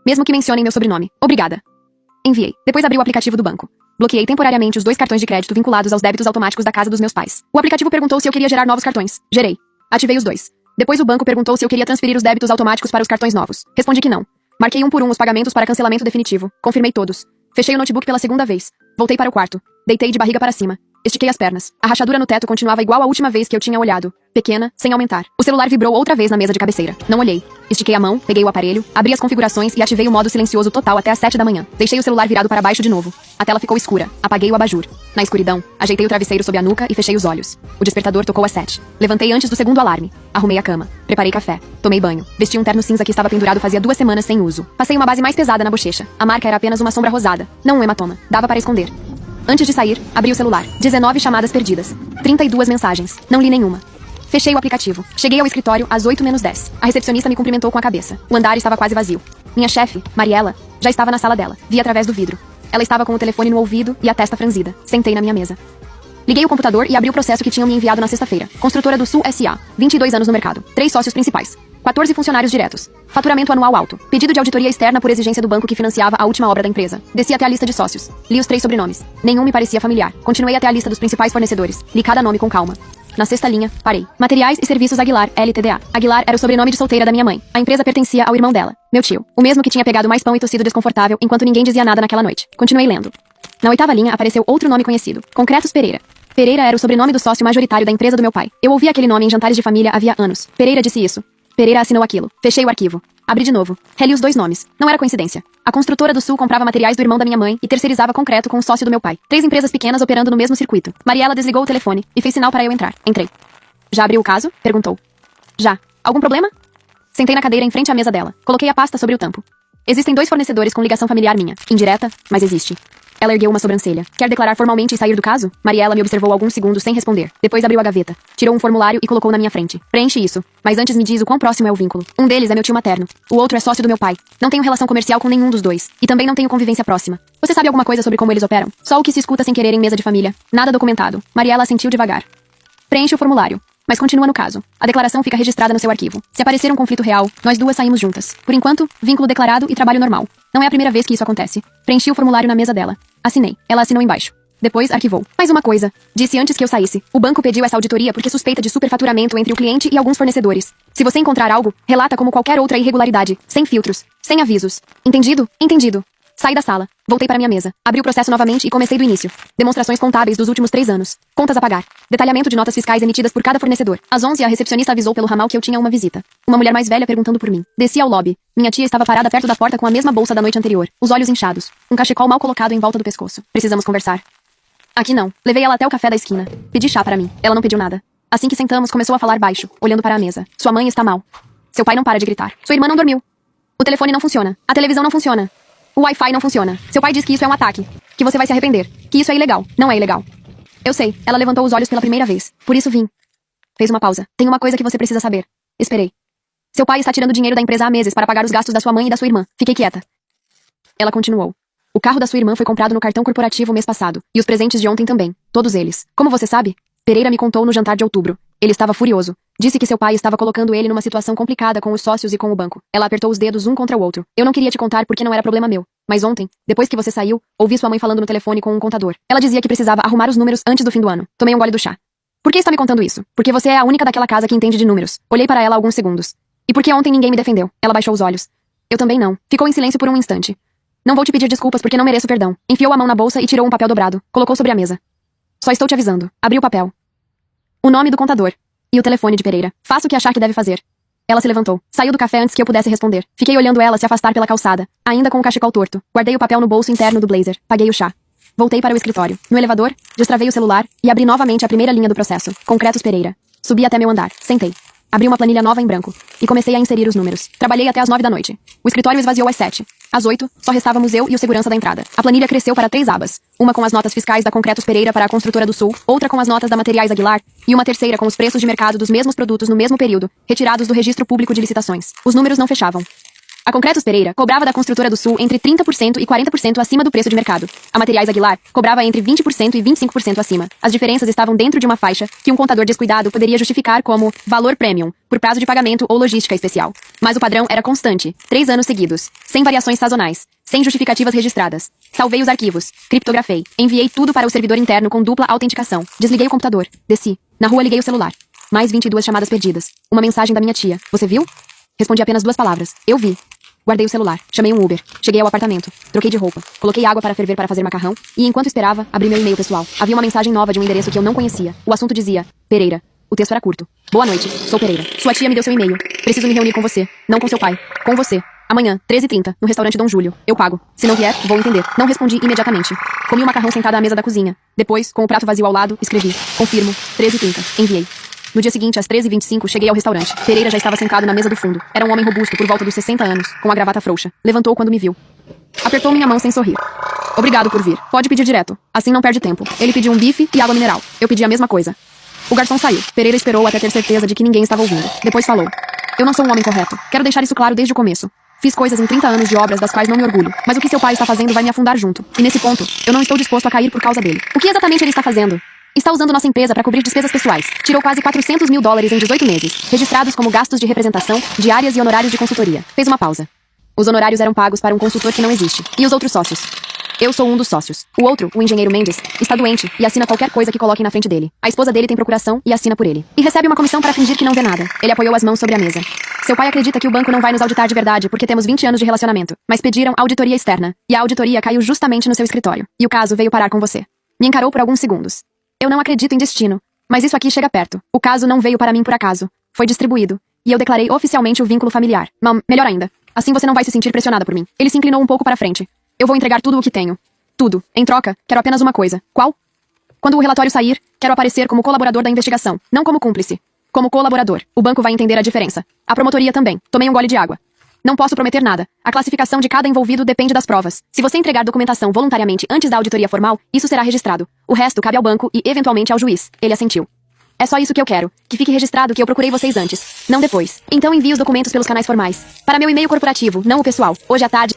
Mesmo que mencionem meu sobrenome. Obrigada. Enviei. Depois abri o aplicativo do banco. Bloqueei temporariamente os 2 cartões de crédito vinculados aos débitos automáticos da casa dos meus pais. O aplicativo perguntou se eu queria gerar novos cartões. Gerei. Ativei os 2. Depois o banco perguntou se eu queria transferir os débitos automáticos para os cartões novos. Respondi que não. Marquei um por um os pagamentos para cancelamento definitivo. Confirmei todos. Fechei o notebook pela segunda vez. Voltei para o quarto. Deitei de barriga para cima. Estiquei as pernas. A rachadura no teto continuava igual à última vez que eu tinha olhado. Pequena, sem aumentar. O celular vibrou outra vez na mesa de cabeceira. Não olhei. Estiquei a mão, peguei o aparelho, abri as configurações e ativei o modo silencioso total até às 7 da manhã. Deixei o celular virado para baixo de novo. A tela ficou escura. Apaguei o abajur. Na escuridão, ajeitei o travesseiro sob a nuca e fechei os olhos. O despertador tocou às 7. Levantei antes do segundo alarme. Arrumei a cama. Preparei café. Tomei banho. Vesti um terno cinza que estava pendurado fazia 2 semanas sem uso. Passei uma base mais pesada na bochecha. A marca era apenas uma sombra rosada, não um hematoma. Dava para esconder. Antes de sair, abri o celular. 19 chamadas perdidas. 32 mensagens. Não li nenhuma. Fechei o aplicativo. Cheguei ao escritório às 8 menos 10. A recepcionista me cumprimentou com a cabeça. O andar estava quase vazio. Minha chefe, Mariela, já estava na sala dela. Vi através do vidro. Ela estava com o telefone no ouvido e a testa franzida. Sentei na minha mesa. Liguei o computador e abri o processo que tinham me enviado na sexta-feira. Construtora do Sul S.A. 22 anos no mercado. 3 sócios principais. 14 funcionários diretos. Faturamento anual alto. Pedido de auditoria externa por exigência do banco que financiava a última obra da empresa. Desci até a lista de sócios. Li os 3 sobrenomes. Nenhum me parecia familiar. Continuei até a lista dos principais fornecedores. Li cada nome com calma. Na sexta linha, parei. Materiais e Serviços Aguilar, LTDA. Aguilar era o sobrenome de solteira da minha mãe. A empresa pertencia ao irmão dela, meu tio. O mesmo que tinha pegado mais pão e tossido desconfortável enquanto ninguém dizia nada naquela noite. Continuei lendo. Na 8ª linha apareceu outro nome conhecido. Concretos Pereira. Pereira era o sobrenome do sócio majoritário da empresa do meu pai. Eu ouvi aquele nome em jantares de família havia anos. Pereira disse isso. Pereira assinou aquilo. Fechei o arquivo. Abri de novo. Reli os 2 nomes. Não era coincidência. A construtora do Sul comprava materiais do irmão da minha mãe e terceirizava concreto com o sócio do meu pai. 3 empresas pequenas operando no mesmo circuito. Mariela desligou o telefone e fez sinal para eu entrar. Entrei. Já abriu o caso? Perguntou. Já. Algum problema? Sentei na cadeira em frente à mesa dela. Coloquei a pasta sobre o tampo. Existem 2 fornecedores com ligação familiar minha. Indireta, mas existe. Ela ergueu uma sobrancelha. Quer declarar formalmente e sair do caso? Mariela me observou alguns segundos sem responder. Depois abriu a gaveta. Tirou um formulário e colocou na minha frente. Preenche isso. Mas antes me diz o quão próximo é o vínculo. Um deles é meu tio materno. O outro é sócio do meu pai. Não tenho relação comercial com nenhum dos 2. E também não tenho convivência próxima. Você sabe alguma coisa sobre como eles operam? Só o que se escuta sem querer em mesa de família. Nada documentado. Mariela assentiu devagar. Preenche o formulário. Mas continua no caso. A declaração fica registrada no seu arquivo. Se aparecer um conflito real, nós 2 saímos juntas. Por enquanto, vínculo declarado e trabalho normal. Não é a primeira vez que isso acontece. Preenchi o formulário na mesa dela. Assinei. Ela assinou embaixo. Depois, arquivou. Mais uma coisa. Disse antes que eu saísse. O banco pediu essa auditoria porque suspeita de superfaturamento entre o cliente e alguns fornecedores. Se você encontrar algo, relata como qualquer outra irregularidade. Sem filtros. Sem avisos. Entendido? Entendido. Saí da sala. Voltei para minha mesa. Abri o processo novamente e comecei do início. Demonstrações contábeis dos últimos 3 anos. Contas a pagar. Detalhamento de notas fiscais emitidas por cada fornecedor. Às 11, a recepcionista avisou pelo ramal que eu tinha uma visita. Uma mulher mais velha perguntando por mim. Desci ao lobby. Minha tia estava parada perto da porta com a mesma bolsa da noite anterior. Os olhos inchados. Um cachecol mal colocado em volta do pescoço. Precisamos conversar. Aqui não. Levei ela até o café da esquina. Pedi chá para mim. Ela não pediu nada. Assim que sentamos, começou a falar baixo, olhando para a mesa. Sua mãe está mal. Seu pai não para de gritar. Sua irmã não dormiu. O telefone não funciona. A televisão não funciona. O Wi-Fi não funciona. Seu pai diz que isso é um ataque. Que você vai se arrepender. Que isso é ilegal. Não é ilegal. Eu sei. Ela levantou os olhos pela primeira vez. Por isso vim. Fez uma pausa. Tem uma coisa que você precisa saber. Esperei. Seu pai está tirando dinheiro da empresa há meses para pagar os gastos da sua mãe e da sua irmã. Fiquei quieta. Ela continuou. O carro da sua irmã foi comprado no cartão corporativo mês passado. E os presentes de ontem também. Todos eles. Como você sabe? Pereira me contou no jantar de outubro. Ele estava furioso. Disse que seu pai estava colocando ele numa situação complicada com os sócios e com o banco. Ela apertou os dedos um contra o outro. Eu não queria te contar porque não era problema meu. Mas ontem, depois que você saiu, ouvi sua mãe falando no telefone com um contador. Ela dizia que precisava arrumar os números antes do fim do ano. Tomei um gole do chá. Por que está me contando isso? Porque você é a única daquela casa que entende de números. Olhei para ela alguns segundos. E porque ontem ninguém me defendeu. Ela baixou os olhos. Eu também não. Ficou em silêncio por um instante. Não vou te pedir desculpas porque não mereço perdão. Enfiou a mão na bolsa e tirou um papel dobrado. Colocou sobre a mesa. Só estou te avisando. Abri o papel. O nome do contador. E o telefone de Pereira. Faça o que achar que deve fazer. Ela se levantou. Saiu do café antes que eu pudesse responder. Fiquei olhando ela se afastar pela calçada, ainda com o cachecol torto. Guardei o papel no bolso interno do blazer. Paguei o chá. Voltei para o escritório. No elevador, destravei o celular e abri novamente a primeira linha do processo. Concretos Pereira. Subi até meu andar. Sentei. Abri uma planilha nova em branco. E comecei a inserir os números. Trabalhei até às 9 da noite. O escritório esvaziou às 7. Às 8, só restávamos eu e o segurança da entrada. A planilha cresceu para 3 abas. Uma com as notas fiscais da Concretos Pereira para a Construtora do Sul, outra com as notas da Materiais Aguilar, e uma terceira com os preços de mercado dos mesmos produtos no mesmo período, retirados do registro público de licitações. Os números não fechavam. A Concretos Pereira cobrava da Construtora do Sul entre 30% e 40% acima do preço de mercado. A Materiais Aguilar cobrava entre 20% e 25% acima. As diferenças estavam dentro de uma faixa que um contador descuidado poderia justificar como valor premium, por prazo de pagamento ou logística especial. Mas o padrão era constante, 3 anos seguidos, sem variações sazonais, sem justificativas registradas. Salvei os arquivos, criptografei, enviei tudo para o servidor interno com dupla autenticação. Desliguei o computador, desci. Na rua liguei o celular. Mais 22 chamadas perdidas. Uma mensagem da minha tia. Você viu? Respondi apenas 2 palavras. Eu vi. Guardei o celular, chamei um Uber, cheguei ao apartamento, troquei de roupa, coloquei água para ferver para fazer macarrão e, enquanto esperava, abri meu e-mail pessoal. Havia uma mensagem nova de um endereço que eu não conhecia. O assunto dizia, Pereira. O texto era curto. Boa noite, sou Pereira. Sua tia me deu seu e-mail. Preciso me reunir com você, não com seu pai. Com você. Amanhã, 13h30, no restaurante Dom Júlio. Eu pago. Se não vier, vou entender. Não respondi imediatamente. Comi o macarrão sentada à mesa da cozinha. Depois, com o prato vazio ao lado, escrevi. Confirmo. 13h30. Enviei. No dia seguinte, às 13h25, cheguei ao restaurante. Pereira já estava sentado na mesa do fundo. Era um homem robusto, por volta dos 60 anos, com a gravata frouxa. Levantou quando me viu. Apertou minha mão sem sorrir. Obrigado por vir. Pode pedir direto. Assim não perde tempo. Ele pediu um bife e água mineral. Eu pedi a mesma coisa. O garçom saiu. Pereira esperou até ter certeza de que ninguém estava ouvindo. Depois falou. Eu não sou um homem correto. Quero deixar isso claro desde o começo. Fiz coisas em 30 anos de obras das quais não me orgulho. Mas o que seu pai está fazendo vai me afundar junto. E nesse ponto, eu não estou disposto a cair por causa dele. O que exatamente ele está fazendo? Está usando nossa empresa para cobrir despesas pessoais. Tirou quase $400 mil em 18 meses, registrados como gastos de representação, diárias e honorários de consultoria. Fez uma pausa. Os honorários eram pagos para um consultor que não existe. E os outros sócios? Eu sou um dos sócios. O outro, o engenheiro Mendes, está doente e assina qualquer coisa que coloquem na frente dele. A esposa dele tem procuração e assina por ele. E recebe uma comissão para fingir que não vê nada. Ele apoiou as mãos sobre a mesa. Seu pai acredita que o banco não vai nos auditar de verdade porque temos 20 anos de relacionamento. Mas pediram auditoria externa. E a auditoria caiu justamente no seu escritório. E o caso veio parar com você. Me encarou por alguns segundos. Eu não acredito em destino, mas isso aqui chega perto. O caso não veio para mim por acaso. Foi distribuído. E eu declarei oficialmente o vínculo familiar. Melhor ainda. Assim você não vai se sentir pressionada por mim. Ele se inclinou um pouco para frente. Eu vou entregar tudo o que tenho. Tudo. Em troca, quero apenas uma coisa. Qual? Quando o relatório sair, quero aparecer como colaborador da investigação, não como cúmplice. Como colaborador. O banco vai entender a diferença. A promotoria também. Tomei um gole de água. Não posso prometer nada. A classificação de cada envolvido depende das provas. Se você entregar documentação voluntariamente antes da auditoria formal, isso será registrado. O resto cabe ao banco e, eventualmente, ao juiz. Ele assentiu. É só isso que eu quero. Que fique registrado que eu procurei vocês antes, não depois. Então envie os documentos pelos canais formais. Para meu e-mail corporativo, não o pessoal. Hoje à tarde...